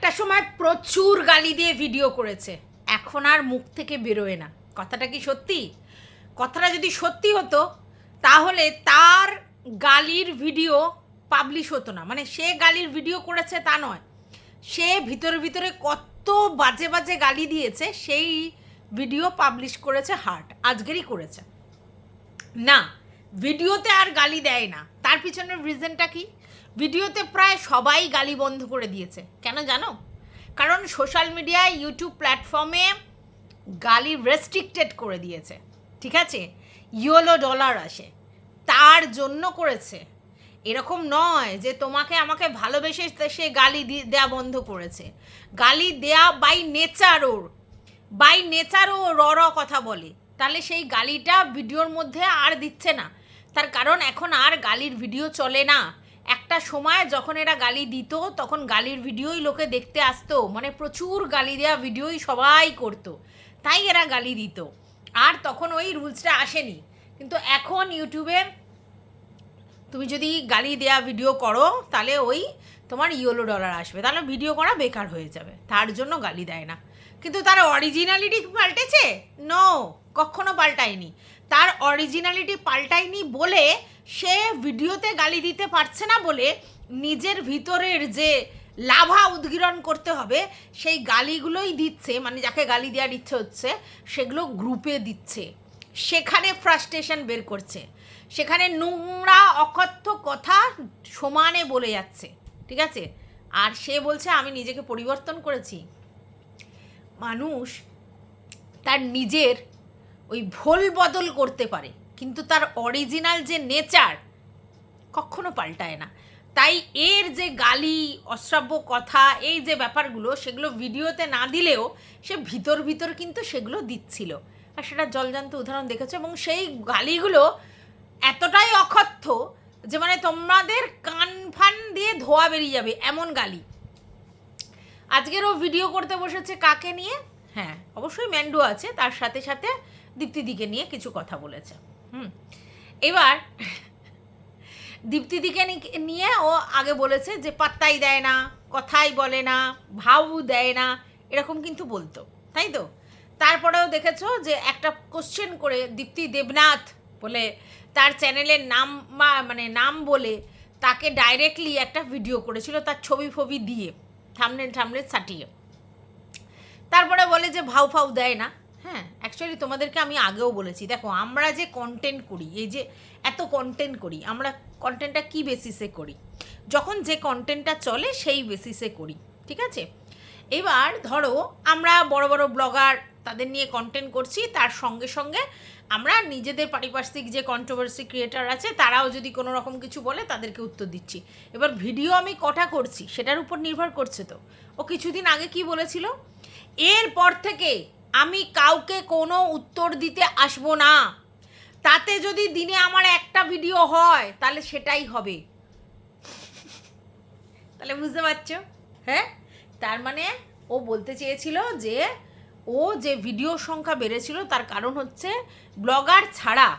একটা সময় প্রচুর গালি দিয়ে ভিডিও করেছে, এখন আর মুখ থেকে বেরোয় না। কথাটা কি সত্যি? কথাটা যদি সত্যি হতো তাহলে তার গালির ভিডিও পাবলিশ হতো না। মানে সে গালির ভিডিও করেছে তা নয়, সে ভিতরে ভিতরে কত বাজে বাজে গালি দিয়েছে সেই ভিডিও পাবলিশ করেছে হার্ট, আজকেরই করেছে না। ভিডিওতে আর গালি দেয় না, তার পিছনের রিজনটা কি? ভিডিওতে প্রায় সবাই গালি বন্ধ করে দিয়েছে। কেন জানো? কারণ সোশ্যাল মিডিয়ায়, ইউটিউব প্ল্যাটফর্মে গালি রেস্ট্রিক্টেড করে দিয়েছে, ঠিক আছে? ইয়েলো ডলার আসে, তার জন্য করেছে। এরকম নয় যে তোমাকে আমাকে ভালোবেসে সে গালি দেয়া বন্ধ করেছে। গালি দেয়া বাই নেচারও র কথা বলে, তাহলে সেই গালিটা ভিডিওর মধ্যে আর দিচ্ছে না। তার কারণ এখন আর গালির ভিডিও চলে না। একটা সময় যখন এরা গালি দিত তখন গালির ভিডিওই লোকে দেখতে আসতো, মানে প্রচুর গালি দেওয়া ভিডিওই সবাই করতো, তাই এরা গালি দিত। আর তখন ওই রুলসটা আসেনি। কিন্তু এখন ইউটিউবে তুমি যদি গালি দেওয়া ভিডিও করো তাহলে ওই তোমার ইয়েলো ডলার আসবে, তাহলে ভিডিও করা বেকার হয়ে যাবে, তার জন্য গালি দেয় না। কিন্তু তার অরিজিনালিটি পাল্টেছে? নো, কখনো পাল্টায়নি। তার অরিজিনালিটি পাল্টায়নি বলে সে ভিডিওতে গালি দিতে পারছে না বলে নিজের ভিতরের যে লাভা উদ্গীরণ করতে হবে সেই গালিগুলোই দিচ্ছে, মানে যাকে গালি দেওয়ার ইচ্ছে হচ্ছে সেগুলো গ্রুপে দিচ্ছে, সেখানে ফ্রাস্ট্রেশন বের করছে, সেখানে নোংরা অকথ্য কথা সমানে বলে যাচ্ছে, ঠিক আছে? আর সে বলছে আমি নিজেকে পরিবর্তন করেছি। মানুষ তার নিজের ওই ভুল বদল করতে পারে, কিন্তু তার অরিজিনাল যে নেচার কখনো পাল্টায় না। তাই এর যে গালি, অশ্রাব্য কথা, এই যে ব্যাপারগুলো সেগুলো ভিডিওতে না দিলেও সে ভিতর ভিতর কিন্তু সেগুলো দিচ্ছিল, আর সেটা জলজান্ত উদাহরণ দেখেছে। এবং সেই গালিগুলো এতটাই অকথ্য যে মানে তোমাদের কান ফান দিয়ে ধোয়া বেরিয়ে যাবে এমন গালি। আজকেরও ভিডিও করতে বসেছে কাকে নিয়ে? হ্যাঁ, অবশ্যই ম্যান্ডু আছে, তার সাথে সাথে দীপ্তিদিকে নিয়ে কিছু কথা বলেছে। এবার দীপ্তিদিকে নিয়ে ও আগে বলেছে যে পাত্তাই দেয় না, কথাই বলে না, ভাও দেয় না, এরকম কিন্তু বলতো, তাই তো? তারপরেও দেখেছো যে একটা কোশ্চেন করে দীপ্তি দেবনাথ বলে তার চ্যানেলের নাম মানে নাম বলে তাকে ডাইরেক্টলি একটা ভিডিও করেছিল, তার ছবি ফবি দিয়ে থামনেল ছাটিয়ে। তারপরে বলে যে ভাও ফাউ দেয় না। হ্যাঁ, অ্যাকচুয়ালি তোমাদেরকে আমি আগেও বলেছি, দেখো আমরা যে কন্টেন্ট করি, এই যে এত কন্টেন্ট করি, আমরা কন্টেন্টটা কি বেসিসে করি? যখন যে কন্টেন্টটা চলে সেই বেসিসে করি, ঠিক আছে? এবার ধরো আমরা বড় বড় ব্লগার তাদের নিয়ে কন্টেন্ট করছি, তার সঙ্গে সঙ্গে আমরা নিজেদের পারিপার্শ্বিক যে কন্ট্রোভার্সি ক্রিয়েটার আছে তারাও যদি কোনো রকম কিছু বলে তাদেরকে উত্তর দিচ্ছি। এবার ভিডিও আমি কটা করছি সেটার উপর নির্ভর করছে। তো ও কিছুদিন আগে কি বলেছিল, এরপর থেকে আমি কাউকে কোনো উত্তর দিতে আসবো না, তাতে যদি দিনে আমার একটা ভিডিও হয় তাহলে সেটাই হবে। তাহলে বুঝতে পারছো? হ্যাঁ, তার মানে ও বলতে চেয়েছিল যে ও যে ভিডিও সংখ্যা বেড়েছিল তার কারণ হচ্ছে ব্লগার ছাড়া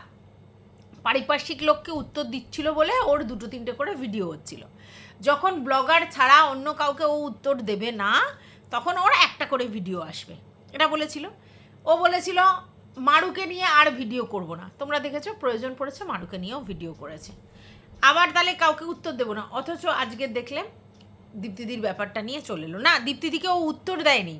পারিপার্শ্বিক লোককে উত্তর দিচ্ছিল বলে ওর 2-3টে করে ভিডিও হচ্ছিল। যখন ব্লগার ছাড়া অন্য কাউকে ও উত্তর দেবে না তখন ওর একটা করে ভিডিও আসবে, এটা বলেছিল। ও বলেছিল মারুকে নিয়ে আর ভিডিও করব না, তোমরা দেখেছো প্রয়োজন পড়েছে মারুকে নিয়েও ভিডিও করেছে। আবার তাহলে কাউকে উত্তর দেবো না, অথচ আজকে দেখলে দীপ্তিদির ব্যাপারটা নিয়ে চলে এলো না, দীপ্তিদিকে ও উত্তর দেয়নি,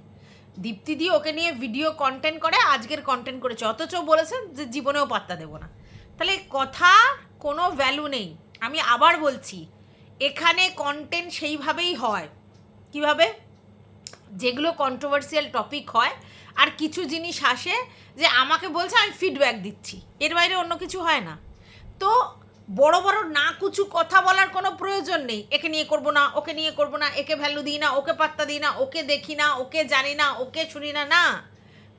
দীপ্তিদি ওকে নিয়ে ভিডিও কন্টেন্ট করে, আজকের কন্টেন্ট করেছে, অথচ বলেছেন যে জীবনেও পাত্তা দেবো না। তাহলে কথা কোনো ভ্যালু নেই। আমি আবার বলছি, এখানে কন্টেন্ট সেইভাবেই হয়, কিভাবে? যেগুলো কন্ট্রোভার্সিয়াল টপিক হয় আর কিছু জিনিস আসে যে আমাকে বলছে আমি ফিডব্যাক দিচ্ছি, এর বাইরে অন্য কিছু হয় না। তো বড় বড় না কিছু কথা বলার কোনো প্রয়োজন নেই, একে নিয়ে করবো না, ওকে নিয়ে করবো না, একে ভ্যালু দিই না, ওকে পাত্তা দিই না, ওকে দেখি না, ওকে জানি না, ওকে শুনি না। না,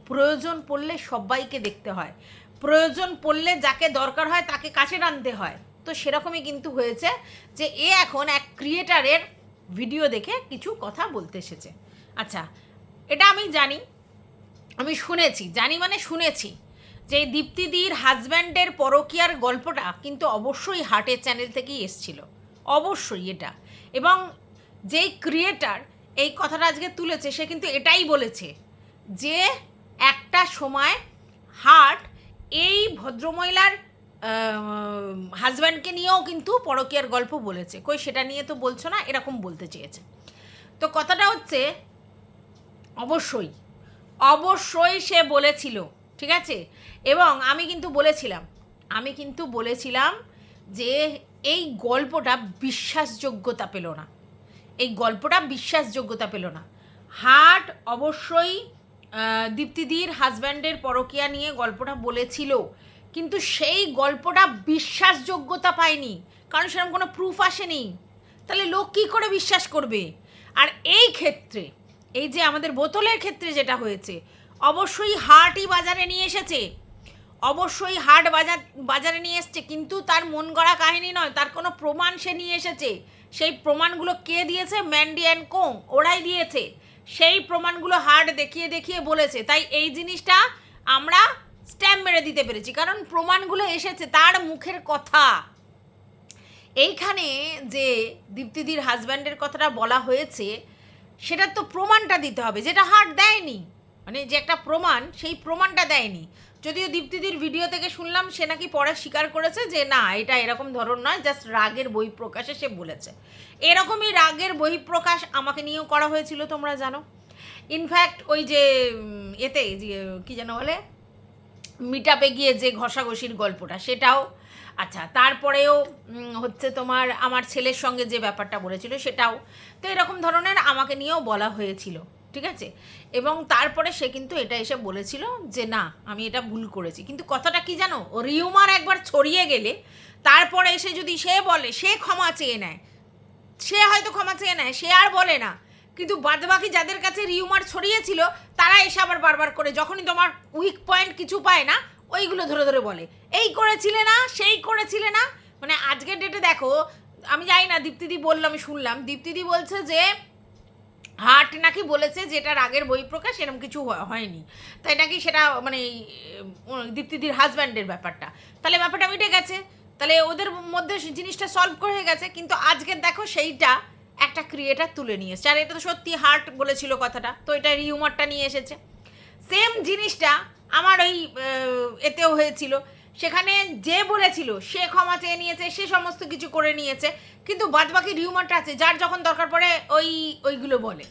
প্রয়োজন পড়লে সবাইকে দেখতে হয়, প্রয়োজন পড়লে যাকে দরকার হয় তাকে কাছে টানতে হয়। তো সেরকমই কিন্তু হয়েছে যে এ এখন এক ক্রিয়েটারের ভিডিও দেখে কিছু কথা বলতে এসেছে। আচ্ছা, এটা আমি জানি, আমি শুনেছি, জানি মানে শুনেছি যে দীপ্তিদির হাজব্যান্ডের পরকীয়ার গল্পটা কিন্তু অবশ্যই হার্টের চ্যানেল থেকেই এসছিল, অবশ্যই এটা। এবং যেই ক্রিয়েটার এই কথাটা আজকে তুলেছে, সে কিন্তু এটাই বলেছে যে একটা সময় হার্ট এই ভদ্রমহিলার হাজব্যান্ডকে নিয়েও কিন্তু পরকীয়ার গল্প বলেছে। কই সেটা নিয়ে তো বলছো না, এরকম বলতে চেয়েছে। তো কথাটা হচ্ছে অবশ্যই অবশ্যই সে বলেছিল, ঠিক আছে। এবং আমি কিন্তু বলেছিলাম যে এই গল্পটা বিশ্বাসযোগ্যতা পেল না, হার্ট অবশ্যই দীপ্তিদির হাজব্যান্ডের পরকীয়া নিয়ে গল্পটা বলেছিল, কিন্তু সেই গল্পটা বিশ্বাসযোগ্যতা পায়নি, কারণ সেরকম কোনো প্রুফ আসেনি। তাহলে লোক কী করে বিশ্বাস করবে? আর এই ক্ষেত্রে, এই যে আমাদের বোতলের ক্ষেত্রে যেটা হয়েছে, অবশ্যই হার্টই বাজারে নিয়ে এসেছে, বাজারে নিয়ে এসছে, কিন্তু তার মন গড়া কাহিনী নয়, তার কোনো প্রমাণ সে নিয়ে এসেছে। সেই প্রমাণগুলো কে দিয়েছে? ম্যান্ডি অ্যান্ড কোং, ওরাই দিয়েছে। সেই প্রমাণগুলো হার্ট দেখিয়ে দেখিয়ে বলেছে, তাই এই জিনিসটা আমরা স্ট্যাম্প মেরে দিতে পেরেছি, কারণ প্রমাণগুলো এসেছে, তার মুখের কথা। এইখানে যে দীপ্তিদির হাজব্যান্ডের কথাটা বলা হয়েছে, সেটার তো প্রমাণটা দিতে হবে, যেটা হার্ট দেয়নি। মানে যে একটা প্রমাণ, সেই প্রমাণটা দেয়নি। যদিও দীপ্তিদির ভিডিও থেকে শুনলাম সে নাকি পরে স্বীকার করেছে যে না, এটা এরকম ধরন নয়, জাস্ট রাগের বহিঃপ্রকাশে সে বলেছে। এরকমই রাগের বহিঃপ্রকাশ আমাকে নিয়েও করা হয়েছিল, তোমরা জানো। ইনফ্যাক্ট ওই যে এতে যে কী যেন বলে, মিটআপে গিয়ে যে ঘষাঘষির গল্পটা, সেটাও। আচ্ছা, তারপরেও হচ্ছে তোমার আমার ছেলের সঙ্গে যে ব্যাপারটা বলেছিল সেটাও। তো এরকম ধরনের আমাকে নিয়েও বলা হয়েছিল, ঠিক আছে। এবং তারপরে সে কিন্তু এটা এসে বলেছিল যে না, আমি এটা ভুল করেছি। কিন্তু কথাটা কি জানো, রিউমার একবার ছড়িয়ে গেলে তারপরে এসে যদি সে বলে, সে ক্ষমা চেয়ে নেয়, সে হয়তো ক্ষমা চেয়ে নেয়, সে আর বলে না। কিন্তু বাদবাকি যাদের কাছে রিউমার ছড়িয়েছিল, তারা এসে আবার বারবার করে, যখনই তোমার উইক পয়েন্ট কিছু পায় না, ওইগুলো ধরে ধরে বলে, এই করেছিলে না, সেই করেছিলে না। মানে আজকের ডেটে দেখো, আমি জানি না, দীপ্তিদি বললো, আমি শুনলাম, দীপ্তিদি বলছে যে হার্ট নাকি বলেছে যে এটা রাগের বহিঃপ্রকাশ, এরকম কিছু হয়নি, তাই নাকি সেটা মানে দীপ্তিদির হাজব্যান্ডের ব্যাপারটা। তাহলে ব্যাপারটা মিটে গেছে, তাহলে ওদের মধ্যে জিনিসটা সলভ করে গেছে। কিন্তু আজকের দেখো সেইটা একটা ক্রিয়েটার তুলে নিয়ে এসছে, আর এটা তো সত্যি হার্ট বলেছিল কথাটা, তো এটা রিউমারটা নিয়ে এসেছে। সেম জিনিসটা আমার ওই এতেও হয়েছিল, সেখানে যে বলেছিল সে ক্ষমা চেয়ে নিয়েছে, সে সমস্ত কিছু করে নিয়েছে, কিন্তু বাদবাকি রিউমারটা আছে, যার যখন দরকার পড়ে ওইগুলো বলে,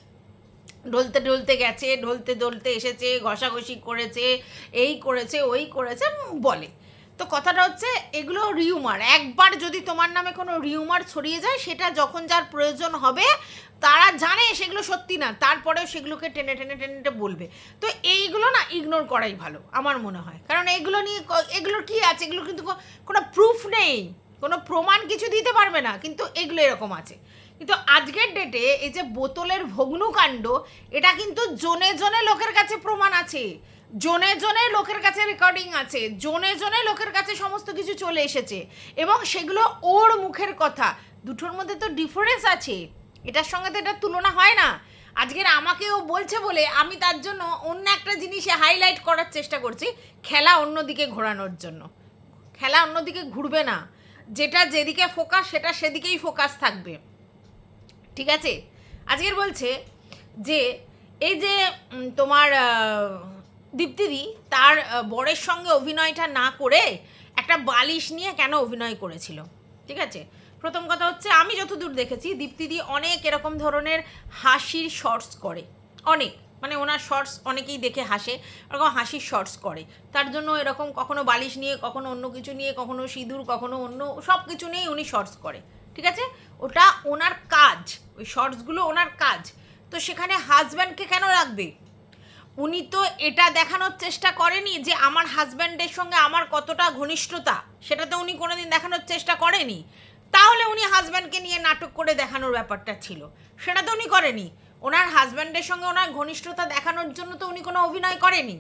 ঢলতে ঢলতে গেছে, ঢলতে ঢলতে এসেছে, ঘষাঘষি করেছে, এই করেছে, ওই করেছে বলে। তো কথাটা হচ্ছে এগুলো রিউমার। একবার যদি তোমার নামে কোনো রিউমার ছড়িয়ে যায়, সেটা যখন যার প্রয়োজন হবে, তারা জানে সেগুলো সত্যি না, তারপরেও সেগুলোকে টেনে টেনে টেনে বলবে। তো এইগুলো না ইগনোর করাই ভালো আমার মনে হয়, কারণ এগুলো নিয়ে এগুলোর কী আছে, এগুলো কিন্তু কোনো প্রুফ নেই, কোনো প্রমাণ কিছু দিতে পারবে না, কিন্তু এগুলো এরকম আছে। কিন্তু আজকের ডেটে এই যে বোতলের ভগ্নুকাণ্ড, এটা কিন্তু জনে জনে লোকের কাছে প্রমাণ আছে, জনে জনে লোকের কাছে রেকর্ডিং আছে, জনে জনে লোকের কাছে সমস্ত কিছু চলে এসেছে, এবং সেগুলো ওর মুখের কথা। দুটোর মধ্যে তো ডিফারেন্স আছে, এটার সঙ্গে তো এটার তুলনা হয় না। আজকের আমাকে ও বলছে বলে আমি তার জন্য অন্য একটা জিনিসে হাইলাইট করার চেষ্টা করছি, খেলা অন্যদিকে ঘোরানোর জন্য। খেলা অন্যদিকে ঘুরবে না, যেটা যেদিকে ফোকাস সেটা সেদিকেই ফোকাস থাকবে, ঠিক আছে। আজকের বলছে যে এই যে তোমার দীপ্তিদি তার বরের সঙ্গে অভিনয়টা না করে একটা বালিশ নিয়ে কেন অভিনয় করেছিল, ঠিক আছে। প্রথম কথা হচ্ছে, আমি যতদূর দেখেছি দীপ্তিদি অনেক এরকম ধরনের হাসির শর্টস করে, অনেক, মানে ওনার শর্টস অনেকেই দেখে হাসে, এরকম হাসির শর্টস করে। তার জন্য এরকম কখনো বালিশ নিয়ে, কখনো অন্য কিছু নিয়ে, কখনো সিঁদুর, কখনো অন্য সব কিছু নিয়েই উনি শর্টস করে, ঠিক আছে। ওটা ওনার কাজ, ওই শর্টসগুলো ওনার কাজ। তো সেখানে হাজব্যান্ডকে কেন রাখবে? উনি তো এটা দেখানোর চেষ্টা করেনি যে আমার হাজব্যান্ডের সঙ্গে আমার কতটা ঘনিষ্ঠতা, সেটা তো উনি কোনোদিন দেখানোর চেষ্টা করেনি। তাহলে উনি হাজব্যান্ডকে নিয়ে নাটক করে দেখানোর ব্যাপারটা ছিল, সেটা তো উনি করেনি। ওনার হাজব্যান্ডের সঙ্গে ওনার ঘনিষ্ঠতা দেখানোর জন্য তো উনি কোনো অভিনয় করেনি,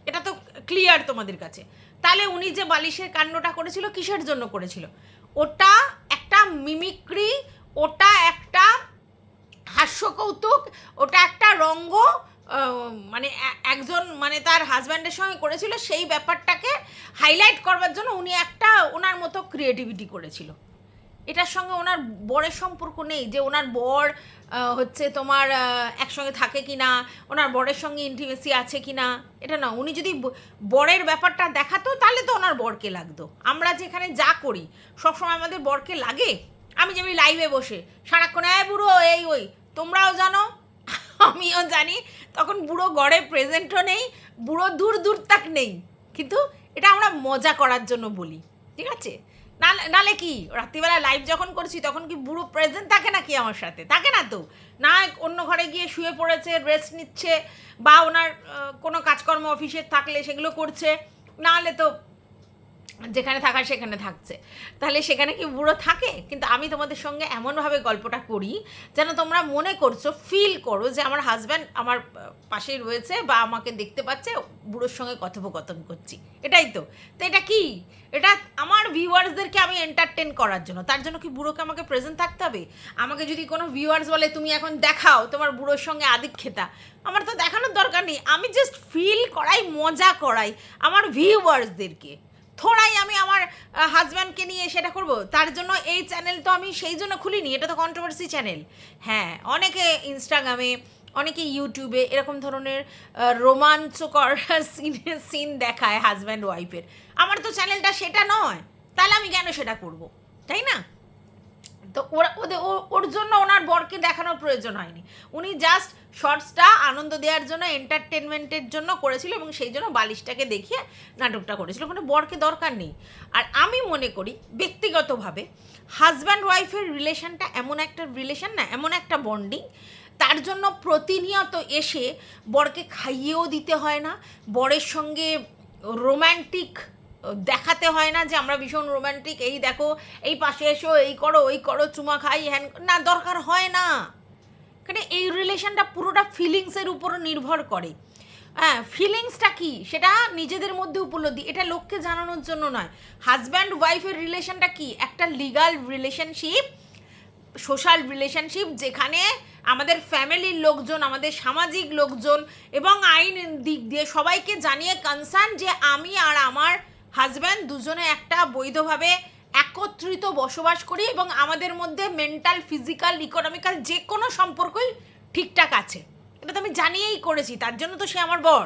এটা তো ক্লিয়ার তোমাদের কাছে। তাহলে উনি যে বালিশের কাণ্ডটা করেছিল, কিসের জন্য করেছিল? ওটা একটা মিমিক্রি, ওটা একটা হাস্যকৌতুক, ওটা একটা রঙ্গ, মানে একজন মানে তার হাজব্যান্ডের সঙ্গে করেছিল, সেই ব্যাপারটাকে হাইলাইট করবার জন্য উনি একটা ওনার মতো ক্রিয়েটিভিটি করেছিল। এটার সঙ্গে ওনার বরের সম্পর্ক নেই, যে ওনার বর হচ্ছে তোমার একসঙ্গে থাকে কি না, ওনার বরের সঙ্গে ইন্টিমেসি আছে কি না, এটা না। উনি যদি বরের ব্যাপারটা দেখাতো তাহলে তো ওনার বরকে লাগতো। আমরা যেখানে যা করি সবসময় আমাদের বরকে লাগে। আমি যেমনি লাইভে বসে সারাক্ষণ বুড়ো এই ওই, তোমরাও জানো আমিও জানি, তখন বুড়ো গড়ে প্রেজেন্টও নেই, বুড়ো দূর দূর তাক নেই, কিন্তু এটা আমরা মজা করার জন্য বলি, ঠিক আছে? নালে কি রাত্রিবেলা লাইভ যখন করছি তখন কি বুড়ো প্রেজেন্ট থাকে না কি আমার সাথে? থাকে না তো। না অন্য ঘরে গিয়ে শুয়ে পড়েছে, রেস্ট নিচ্ছে, বা ওনার কোনো কাজকর্ম অফিসের থাকলে সেগুলো করছে, নাহলে তো যেখানে থাকার সেখানে থাকছে। তাহলে সেখানে কি বুড়ো থাকে? কিন্তু আমি তোমাদের সঙ্গে এমনভাবে গল্পটা করি যেন তোমরা মনে করছো, ফিল করো যে আমার হাজব্যান্ড আমার পাশেই রয়েছে বা আমাকে দেখতে পাচ্ছে, বুড়োর সঙ্গে কথোপকথন করছি। এটাই তো। তো এটা কি? এটা আমার ভিউয়ার্সদেরকে আমি এন্টারটেন করার জন্য। তার জন্য কি বুড়োকে আমাকে প্রেজেন্ট থাকতে হবে? আমাকে যদি কোনো ভিউয়ার্স বলে তুমি এখন দেখাও তোমার বুড়োর সঙ্গে আদিক্ষেতা, আমার তো দেখানোর দরকার নেই। আমি জাস্ট ফিল করাই, মজা করাই আমার ভিউয়ার্সদেরকে। থোড়াই আমি আমার হাজব্যান্ডকে নিয়ে সেটা করব। তার জন্য এই চ্যানেল তো আমি সেই জন্য খুলিনি, এটা তো কন্ট্রোভার্সি চ্যানেল। হ্যাঁ, অনেকে ইনস্টাগ্রামে, অনেকে ইউটিউবে এরকম ধরনের রোমাঞ্চকর সিন দেখায় হাজব্যান্ড ওয়াইফের। আমার তো চ্যানেলটা সেটা নয়, তাহলে আমি কেন সেটা করব, তাই না? তো ওর জন্য ওনার বরকে দেখানোর প্রয়োজন হয়নি। উনি জাস্ট শর্টসটা আনন্দ দেওয়ার জন্য, এন্টারটেনমেন্টের জন্য করেছিল, এবং সেই জন্য বালিশটাকে দেখিয়ে নাটকটা করেছিল। ওখানে বরকে দরকার নেই। আর আমি মনে করি ব্যক্তিগতভাবে হাজব্যান্ড ওয়াইফের রিলেশনটা এমন একটা রিলেশন না, এমন একটা বন্ডিং, তার জন্য প্রতিনিয়ত এসে বরকে খাইয়েও দিতে হয় না, বরের সঙ্গে রোম্যান্টিক দেখাতে হয় না যে আমরা ভীষণ রোম্যান্টিক, এই দেখো, এই পাশে এসো, এই করো, ওই করো, চুমা খাই, হ্যান না, দরকার হয় না। কারণ এই রিলেশনটা পুরোটা ফিলিংসের উপর নির্ভর করে। হ্যাঁ, ফিলিংসটা কি সেটা নিজেদের মধ্যে উপলব্ধি, এটা লোককে জানানোর জন্য নয়। হাজব্যান্ড ওয়াইফের রিলেশনটা কি? একটা লিগাল রিলেশনশিপ, সোশ্যাল রিলেশনশিপ, যেখানে আমাদের ফ্যামিলির লোকজন, আমাদের সামাজিক লোকজন এবং আইন দিক দিয়ে সবাইকে জানিয়ে কনসার্ন যে আমি আর আমার হাজব্যান্ড দুজনে একটা বৈধভাবে একত্রিত বসবাস করি, এবং আমাদের মধ্যে মেন্টাল, ফিজিক্যাল, ইকোনমিক্যাল যে কোনো সম্পর্কই ঠিকঠাক আছে। এটা তো আমি জানিয়েই করেছি, তার জন্য তো সে আমার বর।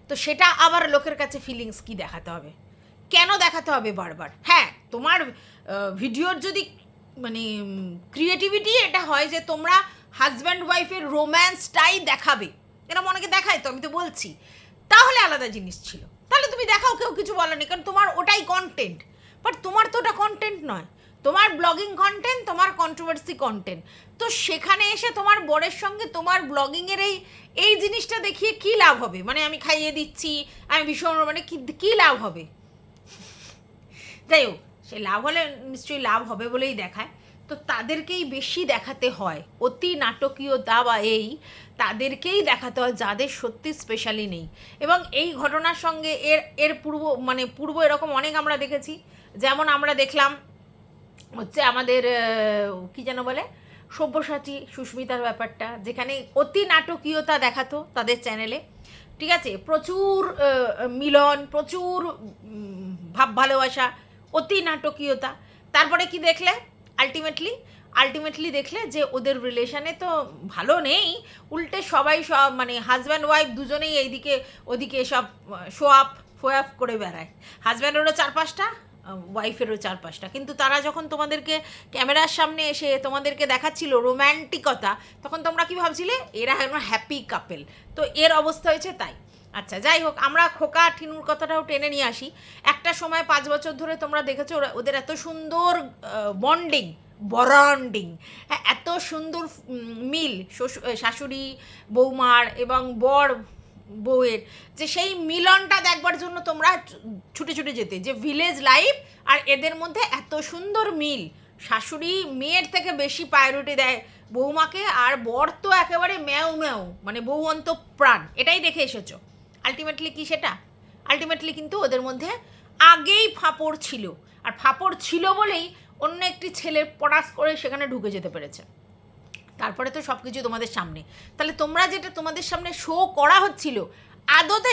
তো সেটা আবার লোকের কাছে ফিলিংস কি দেখাতে হবে? কেন দেখাতে হবে বারবার? হ্যাঁ, তোমার ভিডিওর যদি মানে ক্রিয়েটিভিটি এটা হয় যে তোমরা হাজব্যান্ড ওয়াইফের রোম্যান্সটাই দেখাবে, এরকম অনেকে দেখায়, তো আমি তো বলছি, তাহলে আলাদা জিনিস ছিল, তাহলে তুমি দেখাও, কেউ কিছু বলেনি, কারণ তোমার ওটাই কন্টেন্ট। বাট তোমার তো ওটা কন্টেন্ট নয়, তোমার ব্লগিং কন্টেন্ট, তোমার কন্ট্রোভার্সি কন্টেন্ট। তো সেখানে এসে তোমার বরের সঙ্গে তোমার ব্লগিংয়ের এই জিনিসটা দেখিয়ে কী লাভ হবে? মানে আমি খাইয়ে দিচ্ছি, আমি ভীষণ, মানে কী লাভ হবে? যাই হোক, সে লাভ হলে নিশ্চয়ই লাভ হবে বলেই দেখায়, তো তাদেরকেই বেশি দেখাতে হয়। অতি নাটকীয়তা বা তাদেরকেই দেখাতে হয় যাদের সত্যি স্পেশালি নেই। এবং এই ঘটনার সঙ্গে এর পূর্ব এরকম অনেক আমরা দেখেছি। যেমন আমরা দেখলাম হচ্ছে আমাদের কি যেন বলে, সব্যসাচী সুস্মিতার ব্যাপারটা, যেখানে অতি নাটকীয়তা দেখাতো তাদের চ্যানেলে, ঠিক আছে? প্রচুর মিলন, প্রচুর ভাব ভালোবাসা, অতি নাটকীয়তা। তারপরে কি দেখলে? আলটিমেটলি দেখলে যে ওদের রিলেশনে তো ভালো নেই, উল্টে সবাই সব মানে হাজব্যান্ড ওয়াইফ দুজনেই এইদিকে ওদিকে সব শো আপ করে বেড়ায়। হাজব্যান্ডেরও 4-5টা, ওয়াইফেরও 4-5টা, কিন্তু তারা যখন তোমাদেরকে ক্যামেরার সামনে এসে তোমাদেরকে দেখাচ্ছিল রোম্যান্টিকতা, তখন তোমরা কি ভাবছিলে? এরা এখন হ্যাপি কাপেল। তো এর অবস্থা হয়েছে তাই। আচ্ছা, যাই হোক, আমরা খোকা ঠিনুর কথাটাও টেনে নিয়ে আসি। একটা সময় 5 বছর ধরে তোমরা দেখেছো ওদের এত সুন্দর বন্ডিং, হ্যাঁ, এত সুন্দর মিল শাশুড়ি বৌমার এবং বর বউয়ের, যে সেই মিলনটা দেখবার জন্য তোমরা ছুটে যেতে, যে ভিলেজ লাইফ আর এদের মধ্যে এত সুন্দর মিল। শাশুড়ি মেয়ের থেকে বেশি প্রায়োরিটি দেয় বৌমাকে, আর বর তো একেবারে ম্যাও মানে বউ অন্ত প্রাণ। এটাই দেখে এসেছো। আলটিমেটলি কি সেটা? আলটিমেটলি কিন্তু ওদের মধ্যে আগেই ফাঁপড় ছিল, আর ফাঁপড় ছিল বলেই অন্য একটি ছেলে পটাশ করে সেখানে ঢুকে যেতে পেরেছে। তারপরে তো সব কিছু তোমাদের সামনে। তাহলে তোমরা যেটা তোমাদের সামনে শো করা হচ্ছিল, আদতে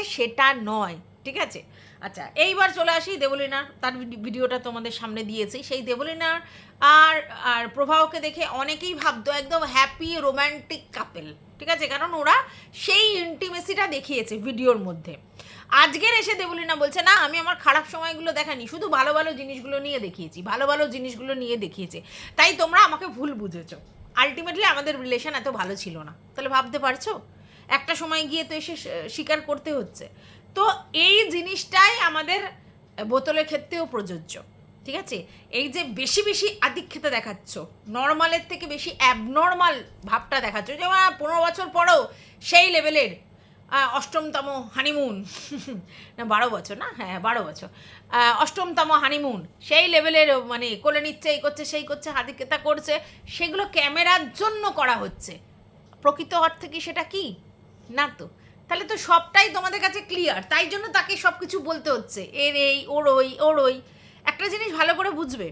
সেটা নয়, ঠিক আছে? আচ্ছা, এইবার চলে আসি দেবলীনার। তার ভিডিওটা তোমাদের সামনে দিয়েছি। সেই দেবলীনার আর আর প্রভাবকে দেখে অনেকেই ভাবতো একদম হ্যাপি রোম্যান্টিক কাপেল, ঠিক আছে, কারণ ওরা সেই ইন্টিমেসিটা দেখিয়েছে ভিডিওর মধ্যে। আজকের এসে দেবলীনা বলছে না, আমি আমার খারাপ সময়গুলো দেখানি, শুধু ভালো ভালো জিনিসগুলো নিয়ে দেখিয়েছি, ভালো ভালো জিনিসগুলো নিয়ে দেখিয়েছে, তাই তোমরা আমাকে ভুল বুঝেছো। আলটিমেটলি আমাদের রিলেশন এত ভালো ছিল না। তাহলে ভাবতে পারছো, একটা সময় গিয়ে তো এসে স্বীকার করতে হচ্ছে। তো এই জিনিসটাই আমাদের বোতলের ক্ষেত্রেও প্রযোজ্য, ঠিক আছে। এই যে বেশি বেশি আধিক্যতা দেখাচ্ছ, নর্মালের থেকে বেশি অ্যাবনর্মাল ভাবটা দেখাচ্ছ, যেমন 15 বছর পরেও সেই লেভেলের অষ্টমতম হানিমুন না 12 বছর, না হ্যাঁ 12 বছর, অষ্টমতম হানিমুন, সেই লেভেলের মানে কোলে নিচ্ছে, এই করছে সেই করছে, আধিক্যতা করছে, সেগুলো ক্যামেরার জন্য করা হচ্ছে। প্রকৃত অর্থে কি সেটা কি না? তো তাহলে তো সবটাই তোমাদের কাছে ক্লিয়ার, তাই জন্য তাকে সব কিছু বলতে হচ্ছে, এর এই ওর ওই ওর ওই। একটা জিনিস ভালো করে বুঝবে,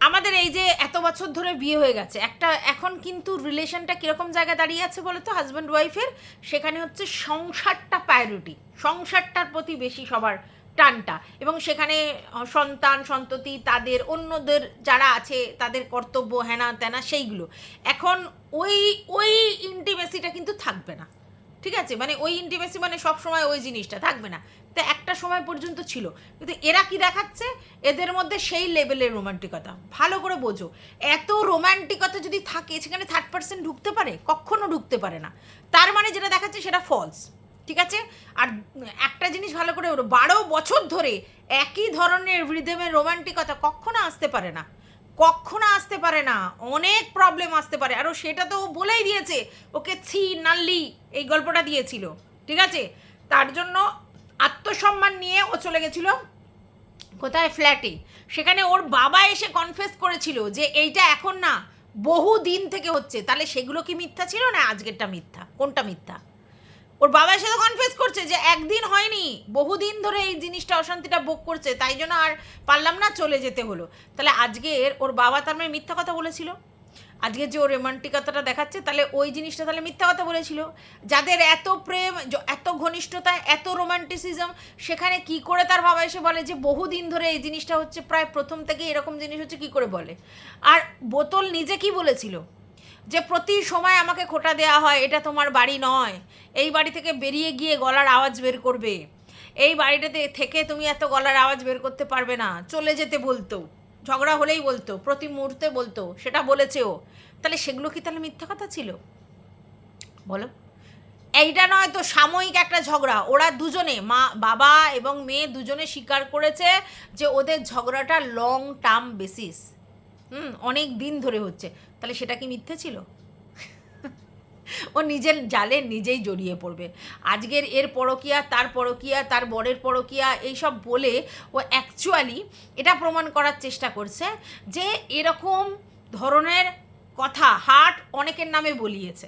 আমাদের এই যে এত বছর ধরে বিয়ে হয়ে গেছে, একটা এখন কিন্তু রিলেশনটা কীরকম জায়গায় দাঁড়িয়ে আছে বলো তো হাজব্যান্ড ওয়াইফের? সেখানে হচ্ছে সংসারটা প্রায়োরিটি, সংসারটার প্রতি বেশি সবার টানটা, এবং সেখানে সন্তান সন্ততি তাদের অন্যদের যারা আছে তাদের কর্তব্য হেনা তেনা সেইগুলো। এখন ওই ওই ইন্টিমেসিটা কিন্তু থাকবে না, ঠিক আছে, মানে ওই ইন্টিমেসি মানে সব সময় ওই জিনিসটা থাকবে না। তো একটা সময় পর্যন্ত ছিল, কিন্তু এরা কি দেখাচ্ছে, এদের মধ্যে সেই লেভেলের রোমান্টিকতা। ভালো করে বোঝো, এত রোমান্টিকতা যদি থাকে সেখানে থার্ড পার্সন ঢুকতে পারে? কখনো ঢুকতে পারে না। তার মানে যেটা দেখাচ্ছে সেটা ফলস, ঠিক আছে। আর একটা জিনিস ভালো করে 12 বছর ধরে একই ধরনের রিদমের রোমান্টিকতা কখনো আসতে পারে না, কখনো আসতে পারে না, অনেক প্রবলেম আসতে পারে। আরও সেটা তো বলেই দিয়েছে, ওকে ছি নাল্লি এই গল্পটা দিয়েছিল, ঠিক আছে। তার জন্য আত্মসম্মান নিয়ে ও চলে গেছিল কোথায়, ফ্ল্যাটে। সেখানে ওর বাবা এসে কনফেস করেছিল যে এইটা এখন না, বহু দিন থেকে হচ্ছে। তাহলে সেগুলো কি মিথ্যা ছিল না আজকেরটা মিথ্যা? কোনটা মিথ্যা? ওর বাবা এসে তো কনফেস করছে যে একদিন হয়নি, বহুদিন ধরে এই জিনিসটা অশান্তিটা ভোগ করছে, তাই জন্য আর পারলাম না, চলে যেতে হলো। তাহলে আজকের ওর বাবা তার মানে মিথ্যা কথা বলেছিল। আজকে যে ওর রোমান্টিকতাটা দেখাচ্ছে, তাহলে ওই জিনিসটা তাহলে মিথ্যা কথা বলেছিল। যাদের এত প্রেম, এত ঘনিষ্ঠতা, এত রোমান্টিসিজম, সেখানে কি করে তার বাবা এসে বলে যে বহুদিন ধরে এই জিনিসটা হচ্ছে, প্রায় প্রথম থেকে এরকম জিনিস হচ্ছে, কি করে বলে? আর বোতল নিজে কি বলেছিল, যে প্রতি সময় আমাকে খোঁটা দেওয়া হয়, এটা তোমার বাড়ি নয়, এই বাড়ি থেকে বেরিয়ে গিয়ে গলার আওয়াজ বের করবে, এই বাড়িটাতে থেকে তুমি এত গলার আওয়াজ বের করতে পারবে না, চলে যেতে বলতো, ঝগড়া হলেই বলতো, প্রতি মুহূর্তে বলতো, সেটা বলেছে ও। তাহলে সেগুলো কি তাহলে মিথ্যা কথা ছিল বলো? এইটা নয় তো সাময়িক একটা ঝগড়া, ওরা দুজনে, মা বাবা এবং মেয়ে দুজনে স্বীকার করেছে যে ওদের ঝগড়াটা লং টার্ম বেসিস, অনেক দিন ধরে হচ্ছে। তাহলে সেটা কি মিথ্যে ছিল? ও নিজের জালে নিজেই জড়িয়ে পড়বে। আজকের এর পরকীয়া, তার পরকীয়া, তার বরের পরকীয়া, এইসব বলে ও অ্যাকচুয়ালি এটা প্রমাণ করার চেষ্টা করছে যে এরকম ধরনের কথা হার্ট অনেকের নামে বলিয়েছে,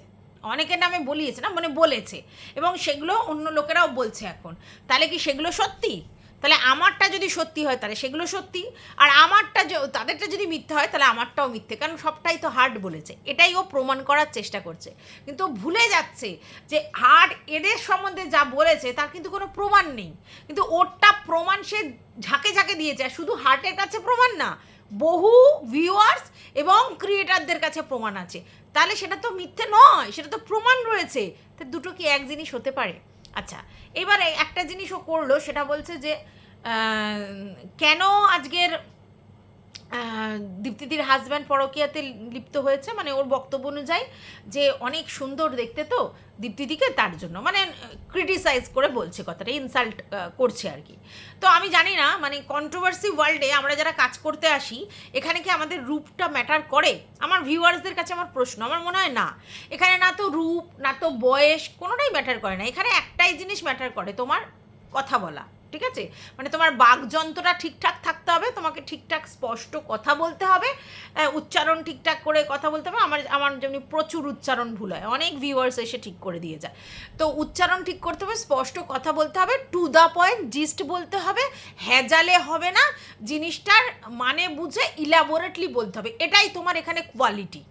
অনেকের নামে বলিয়েছে না, মানে বলেছে, এবং সেগুলো অন্য লোকেরাও বলছে এখন। তাহলে কি সেগুলো সত্যি? তাহলে আমারটা যদি সত্যি হয় তাহলে সেগুলো সত্যি, আর আমারটা তাদেরটা যদি মিথ্যে হয় তাহলে আমারটাও মিথ্যে, কারণ সবটাই তো হার্ট বলেছে। এটাই ও প্রমাণ করার চেষ্টা করছে, কিন্তু ভুলে যাচ্ছে যে হার্ট এদের সম্বন্ধে যা বলেছে তার কিন্তু কোনো প্রমাণ নেই, কিন্তু ওরটা প্রমাণ সে ঝাঁকে ঝাঁকে দিয়েছে। আর শুধু হার্টের কাছে প্রমাণ না, বহু ভিউয়ার্স এবং ক্রিয়েটারদের কাছে প্রমাণ আছে। তাহলে সেটা তো মিথ্যে নয়, সেটা তো প্রমাণ রয়েছে। তো দুটো কি এক জিনিস হতে পারে? আচ্ছা, এবারে একটা জিনিস ও করলো, সেটা বলছে যে কেন আজকের দীপ্তিদির হাজব্যান্ড পরকীয়াতে লিপ্ত হয়েছে, মানে ওর বক্তব্য অনুযায়ী যে অনেক সুন্দর দেখতে তো দীপ্তিদিকে, তার জন্য মানে ক্রিটিসাইজ করে বলছে, কথাটা ইনসাল্ট করছে আর কি। তো আমি জানি না, মানে কন্ট্রোভার্সি ওয়ার্ল্ডে আমরা যারা কাজ করতে আসি, এখানে কি আমাদের রূপটা ম্যাটার করে? আমার ভিউয়ার্সদের কাছে আমার প্রশ্ন, আমার মনে হয় না। এখানে না তো রূপ, না তো বয়স, কোনোটাই ম্যাটার করে না। এখানে একটাই জিনিস ম্যাটার করে, তোমার কথা বলা, ঠিক আছে। মানে তোমার বাকযন্ত্রটা ঠিকঠাক থাকতে হবে, তোমাকে ঠিকঠাক স্পষ্ট কথা বলতে হবে, উচ্চারণ ঠিকঠাক করে কথা বলতে হবে। আমার যেমনি প্রচুর উচ্চারণ ভুল হয়, অনেক ভিউয়ার্স এসে ঠিক করে দিয়ে যায়। তো উচ্চারণ ঠিক করতে হবে, স্পষ্ট কথা বলতে হবে, টু দ্য পয়েন্ট জিস্ট বলতে হবে, হ্যাজালে হবে না, জিনিসটার মানে বুঝে ইলাবোরেটলি বলতে হবে। এটাই তোমার এখানে কোয়ালিটি।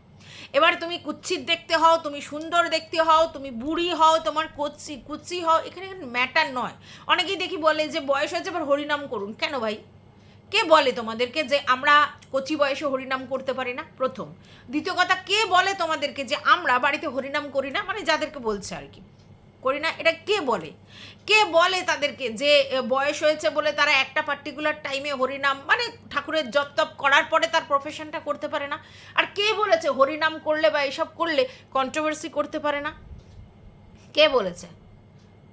এবার তুমি কুৎসিত দেখতে হও, তুমি সুন্দর দেখতে হও, তুমি বুড়ি হও, তোমার কুৎসি হও, এখানে ম্যাটার নয়। অনেকেই দেখি বলে যে বয়স হয়েছে এবার হরিনাম করুন। কেন ভাই? কে বলে তোমাদেরকে যে আমরা কচি বয়সে হরিনাম করতে পারি না? প্রথম। দ্বিতীয় কথা, কে বলে তোমাদেরকে যে আমরা বাড়িতে হরিনাম করি না? মানে যাদেরকে বলছে আর কি, করি না, এটা কে বলে? কে বলে তাদেরকে যে বয়স হয়েছে বলে তারা একটা পার্টিকুলার টাইমে হরিনাম মানে ঠাকুরের জপ তপ করার পরে তার প্রফেশনটা করতে পারে না? আর কে বলেছে হরিনাম করলে বা এসব করলে কন্ট্রোভার্সি করতে পারে না? কে বলেছে?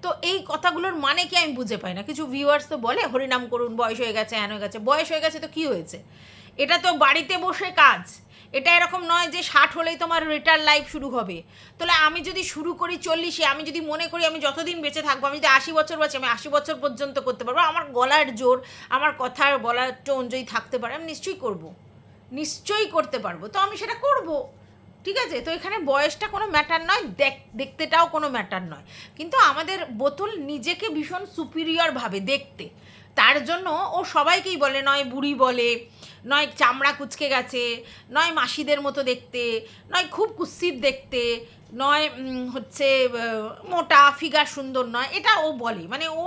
তো এই কথাগুলোর মানে কি আমি বুঝে পাই না। কিছু ভিউয়ার্স তো বলে হরিনাম করুন, বয়স হয়ে গেছে, হ্যান হয়ে গেছে। বয়স হয়ে গেছে তো কী হয়েছে? এটা তো বাড়িতে বসে কাজ। এটা এরকম নয় যে 60 হলেই তোমার রিটায়ার লাইফ শুরু হবে। তাহলে আমি যদি শুরু করি 40-এ, আমি যদি মনে করি আমি যতদিন বেঁচে থাকবো, আমি যদি 80 বছর বাঁচি, আমি 80 বছর পর্যন্ত করতে পারবো, আমার গলার জোর, আমার কথার বলার টোন যদি থাকতে পারে, আমি নিশ্চয়ই করবো, নিশ্চয়ই করতে পারবো। তো আমি সেটা করবো, ঠিক আছে? তো এখানে বয়সটা কোনো ম্যাটার নয়, দেখতেটাও কোনো ম্যাটার নয়। কিন্তু আমাদের বোতল নিজেকে ভীষণ সুপিরিয়র ভাবে দেখতে, তার জন্য ও সবাইকেই বলে, নয় বুড়ি বলে, নয় চামড়া কুচকে গেছে, নয় মাসিদের মতো দেখতে, নয় খুব কুৎসিত দেখতে, নয় হচ্ছে মোটা, ফিগার সুন্দর নয়, এটা ও বলে। মানে ও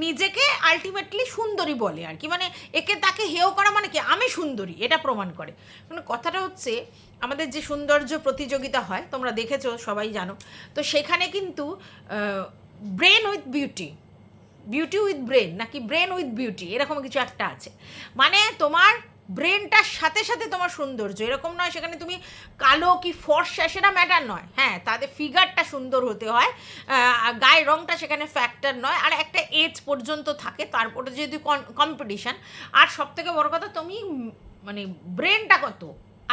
নিজেকে আলটিমেটলি সুন্দরী বলে আর কি। মানে একে তাকে হেয় করা মানে কি আমি সুন্দরী এটা প্রমাণ করে। মানে কথাটা হচ্ছে আমাদের যে সৌন্দর্য প্রতিযোগিতা হয়, তোমরা দেখেছো, সবাই জানো, তো সেখানে কিন্তু brain with beauty, beauty with brain, নাকি ব্রেন উইথ বিউটি, এরকম কিছু একটা আছে। মানে তোমার ব্রেনটার সাথে সাথে তোমার সৌন্দর্য, এরকম নয় সেখানে তুমি কালো কি ফর্সা সেটা ম্যাটার নয়। হ্যাঁ, তাদের ফিগারটা সুন্দর হতে হয়, গায়ের রঙটা সেখানে ফ্যাক্টর নয়, আর একটা এজ পর্যন্ত থাকে, তারপরে যদি কম্পিটিশান। আর সবথেকে বড় কথা, তুমি মানে ব্রেনটা কত,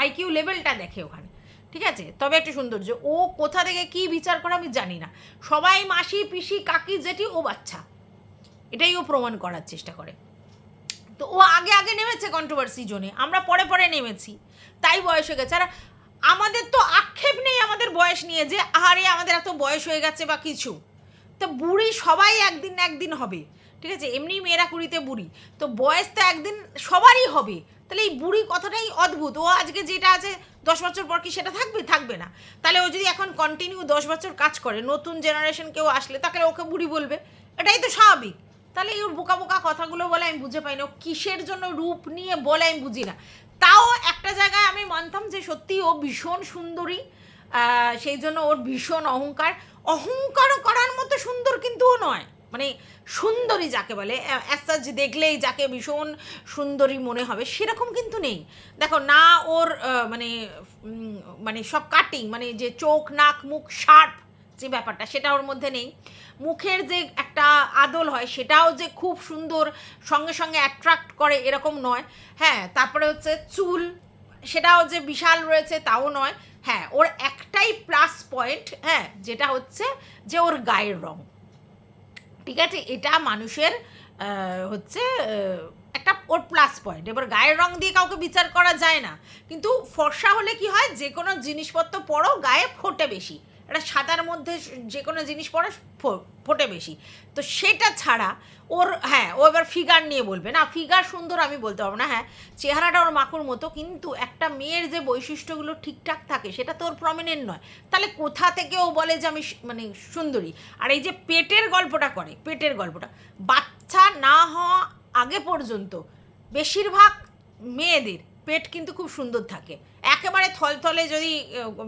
আইকিউ লেভেলটা দেখে ওখানে, ঠিক আছে? তবে একটা সৌন্দর্য। ও কোথা থেকে কি বিচার করে আমি জানি না। সবাই মাসি পিসি কাকি জেঠি, ও বাচ্চা, এটাই ও প্রমাণ করার চেষ্টা করে। তো ও আগে আগে নেমেছে কন্ট্রোভার্সি জোনে, আমরা পরে পরে নেমেছি, তাই বয়স হয়ে গেছে। আর আমাদের তো আক্ষেপ নেই আমাদের বয়স নিয়ে যে আরে আমাদের এত বয়স হয়ে গেছে বা কিছু। তো বুড়ি সবাই একদিন না একদিন হবে, ঠিক আছে? এমনি মেয়েরা কুড়িতে বুড়ি, তো বয়স তো একদিন সবারই হবে। তাহলে এই বুড়ি কথাটাই অদ্ভুত। ও আজকে যেটা আছে 10 বছর পর কি সেটা থাকবে? থাকবে না। তাহলে ও যদি এখন কন্টিনিউ 10 বছর কাজ করে, নতুন জেনারেশন কেউ আসলে তাকে ওকে বুড়ি বলবে, এটাই তো স্বাভাবিক। তাহলে এই বোকা বোকা কথাগুলো বলে আমি বুঝে পাই না, ও কিসের জন্য রূপ নিয়ে বলে আমি বুঝি না। তাও একটা জায়গায় আমি মানতাম যে সত্যি ও ভীষণ সুন্দরী, সেই জন্য ওর ভীষণ অহংকার। অহংকারও করার মতো সুন্দর কিন্তু ও নয়, মানে সুন্দরী যাকে বলে অ্যাজ দেখলেই যাকে ভীষণ সুন্দরী মনে হবে সেরকম কিন্তু নেই। দেখো না, ওর মানে মানে সব কাটিং, মানে যে চোখ নাক মুখ শার্প যে ব্যাপারটা, সেটা ওর মধ্যে নেই। মুখের যে একটা আদল হয় সেটাও যে খুব সুন্দর, সঙ্গে সঙ্গে অ্যাট্রাক্ট করে এরকম নয়। হ্যাঁ, তারপরে হচ্ছে চুল, সেটাও যে বিশাল রয়েছে তাও নয়। হ্যাঁ, ওর একটাই প্লাস পয়েন্ট, হ্যাঁ, যেটা হচ্ছে যে ওর গায়ের রং, ঠিক আছে? এটা মানুষের হচ্ছে একটা ওর প্লাস পয়েন্ট। এবার গায়ের রং দিয়ে কাউকে বিচার করা যায় না, কিন্তু ফর্সা হলে কি হয়, যে কোনো জিনিসপত্র পরো গায়ে ফোটে বেশি, এটা সাদার মধ্যে যে কোনো জিনিস পরে ফোটে বেশি। তো সেটা ছাড়া ওর, হ্যাঁ, ও এবার ফিগার নিয়ে বলবে না, ফিগার সুন্দর আমি বলতে পারবো না। হ্যাঁ, চেহারাটা ওর মাকুর মতো, কিন্তু একটা মেয়ের যে বৈশিষ্ট্যগুলো ঠিকঠাক থাকে সেটা তো ওর প্রমিনেন্ট নয়। তাহলে কোথা থেকে ও বলে যে আমি মানে সুন্দরী? আর এই যে পেটের গল্পটা করে, পেটের গল্পটা, বাচ্চা না হওয়া আগে পর্যন্ত বেশিরভাগ মেয়েদের পেট কিন্তু খুব সুন্দর থাকে। একেবারে থলথলে যদি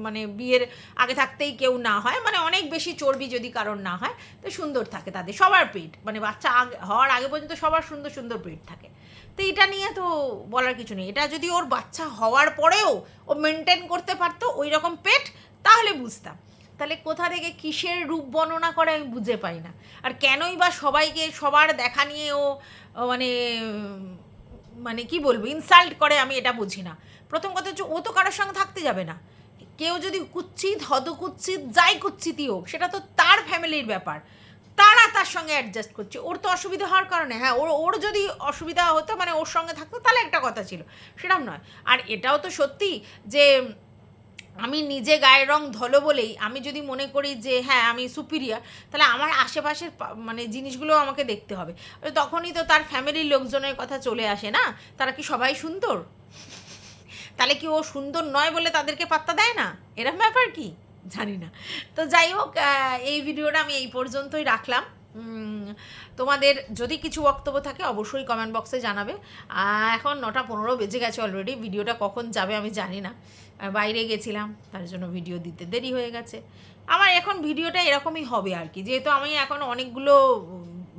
মানে বিয়ের আগে থাকতেই কেউ না হয়, মানে অনেক বেশি চর্বি যদি কারণ না হয়, তো সুন্দর থাকে তাদের সবার পেট, মানে বাচ্চা হওয়ার আগে পর্যন্ত সবার সুন্দর সুন্দর পেট থাকে। তো এটা নিয়ে তো বলার কিছু নেই। এটা যদি ওর বাচ্চা হওয়ার পরেও ও মেনটেন করতে পারতো ওই রকম পেট, তাহলে বুঝতাম। তাহলে কোথা থেকে কিসের রূপ বর্ণনা করে আমি বুঝে পাই না। আর কেনই বা সবাইকে সবার দেখা নিয়ে ও মানে মানে কি বলবো, ইনসাল্ট করে, আমি এটা বুঝি না। প্রথম কথা হচ্ছে ও তো কারোর সঙ্গে থাকতে যাবে না। কেউ যদি কুৎসিত হদকুৎসিত যাই কুৎসিতই হোক, সেটা তো তার ফ্যামিলির ব্যাপার, তারা তার সঙ্গে অ্যাডজাস্ট করছে। ওর তো অসুবিধা হওয়ার কারণে, হ্যাঁ, ওর যদি অসুবিধা হতো মানে ওর সঙ্গে থাকতো তাহলে একটা কথা ছিল, সেরকম নয়। আর এটাও তো সত্যি যে আমি নিজে গায়ের রং ধলো বলেই আমি যদি মনে করি যে হ্যাঁ আমি সুপিরিয়ার, তাহলে আমার আশেপাশের মানে জিনিসগুলো আমাকে দেখতে হবে। তখনই তো তার ফ্যামিলির লোকজনের কথা চলে আসে না, তারা কি সবাই সুন্দর? তাহলে কি ও সুন্দর নয় বলে তাদেরকে পাত্তা দেয় না? এরম ব্যাপার কি জানি না। তো যাই হোক, এই ভিডিওটা আমি এই পর্যন্তই রাখলাম। তোমাদের যদি কিছু বক্তব্য থাকে অবশ্যই কমেন্ট বক্সে জানাবে। এখন 9:15 বেজে গেছে অলরেডি, ভিডিওটা কখন যাবে আমি জানি না, বাইরে গেছিলাম তার জন্য ভিডিও দিতে দেরি হয়ে গেছে। আমার এখন ভিডিওটা এরকমই হবে আর কি, যেহেতু আমি এখন অনেকগুলো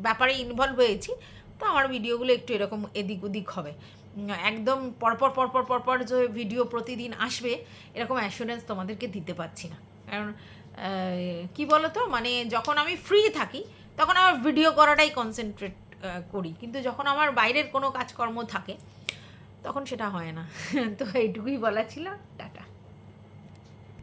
ব্যাপারে ইনভলভ হয়েছি, তো আমার ভিডিওগুলো একটু এরকম এদিক ওদিক হবে। একদম পরপর পরপর পরপর যে ভিডিও প্রতিদিন আসবে এরকম অ্যাসুরেন্স তোমাদেরকে দিতে পারছি না। কারণ কি বলো তো, মানে যখন আমি ফ্রি থাকি তখন আমার ভিডিও করাটাই কনসেন্ট্রেট করি, কিন্তু যখন আমার বাইরের কোনো কাজকর্ম থাকে তখন সেটা হয় না। তো এইটুকুই বলা ছিল, টাটা।